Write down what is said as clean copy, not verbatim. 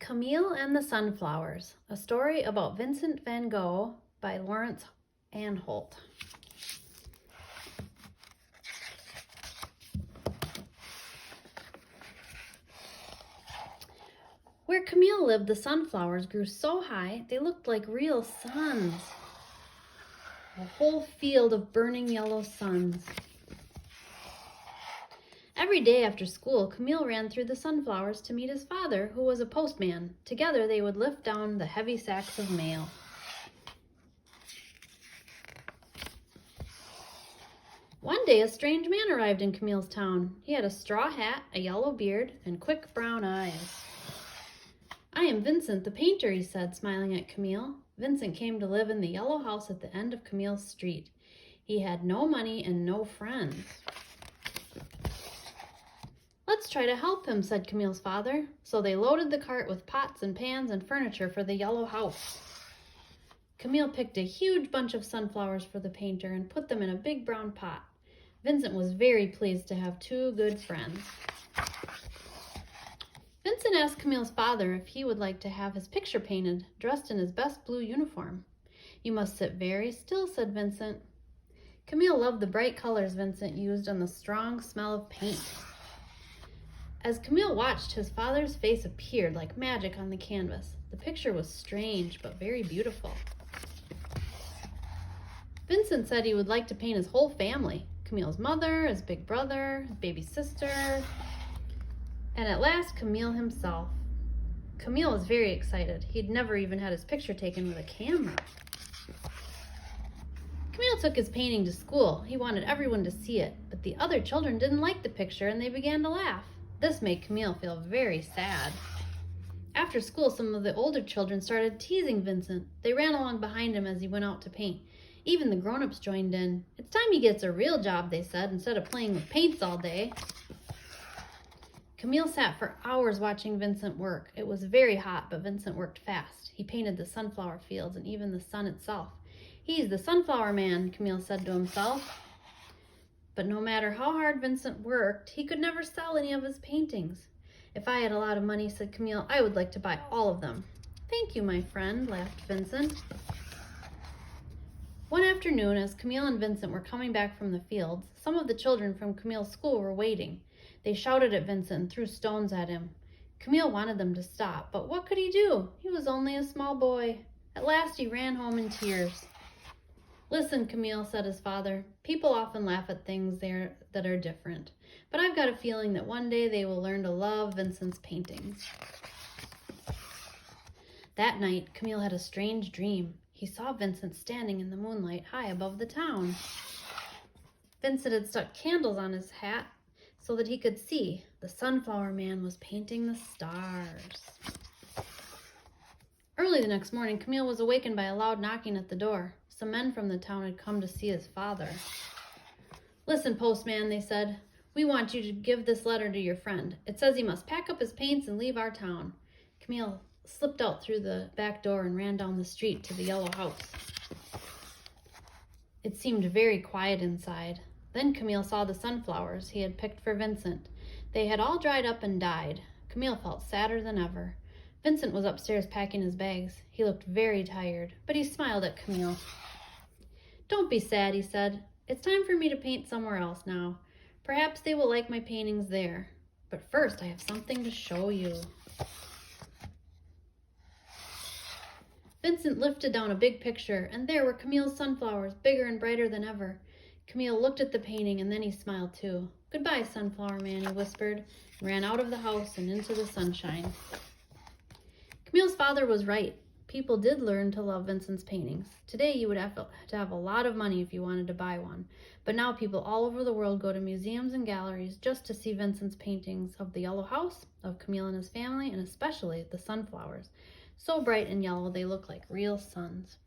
Camille and the Sunflowers, a story about Vincent van Gogh by Lawrence Anholt. Where Camille lived, the sunflowers grew so high they looked like real suns. A whole field of burning yellow suns. Every day after school, Camille ran through the sunflowers to meet his father, who was a postman. Together they would lift down the heavy sacks of mail. One day a strange man arrived in Camille's town. He had a straw hat, a yellow beard, and quick brown eyes. "I am Vincent the painter," he said, smiling at Camille. Vincent came to live in the yellow house at the end of Camille's street. He had no money and no friends. "Let's try to help him," said Camille's father. So they loaded the cart with pots and pans and furniture for the yellow house. Camille picked a huge bunch of sunflowers for the painter and put them in a big brown pot. Vincent was very pleased to have two good friends. Vincent asked Camille's father if he would like to have his picture painted, dressed in his best blue uniform. "You must sit very still," said Vincent. Camille loved the bright colors Vincent used and the strong smell of paint. As Camille watched, his father's face appeared like magic on the canvas. The picture was strange, but very beautiful. Vincent said he would like to paint his whole family: Camille's mother, his big brother, his baby sister, and at last Camille himself. Camille was very excited. He'd never even had his picture taken with a camera. Camille took his painting to school. He wanted everyone to see it, but the other children didn't like the picture and they began to laugh. This made Camille feel very sad. After school, some of the older children started teasing Vincent. They ran along behind him as he went out to paint. Even the grown-ups joined in. "It's time he gets a real job," they said, "instead of playing with paints all day." Camille sat for hours watching Vincent work. It was very hot, but Vincent worked fast. He painted the sunflower fields and even the sun itself. "He's the sunflower man," Camille said to himself. But no matter how hard Vincent worked, he could never sell any of his paintings. "If I had a lot of money," said Camille, "I would like to buy all of them." "Thank you, my friend," laughed Vincent. One afternoon, as Camille and Vincent were coming back from the fields, some of the children from Camille's school were waiting. They shouted at Vincent and threw stones at him. Camille wanted them to stop, but what could he do? He was only a small boy. At last he ran home in tears. "Listen, Camille," said his father, "people often laugh at things that are different, but I've got a feeling that one day they will learn to love Vincent's paintings." That night, Camille had a strange dream. He saw Vincent standing in the moonlight high above the town. Vincent had stuck candles on his hat so that he could see. The sunflower man was painting the stars. Early the next morning, Camille was awakened by a loud knocking at the door. Some men from the town had come to see his father. "Listen, postman," they said, "we want you to give this letter to your friend. It says he must pack up his paints and leave our town." Camille slipped out through the back door and ran down the street to the yellow house. It seemed very quiet inside. Then Camille saw the sunflowers he had picked for Vincent. They had all dried up and died. Camille felt sadder than ever. Vincent was upstairs packing his bags. He looked very tired, but he smiled at Camille. "Don't be sad," he said. "It's time for me to paint somewhere else now. Perhaps they will like my paintings there. But first I have something to show you." Vincent lifted down a big picture, and there were Camille's sunflowers, bigger and brighter than ever. Camille looked at the painting, and then he smiled too. "Goodbye, sunflower man," he whispered, and ran out of the house and into the sunshine. Camille's father was right. People did learn to love Vincent's paintings. Today you would have to have a lot of money if you wanted to buy one. But now people all over the world go to museums and galleries just to see Vincent's paintings of the yellow house, of Camille and his family, and especially the sunflowers. So bright and yellow they look like real suns.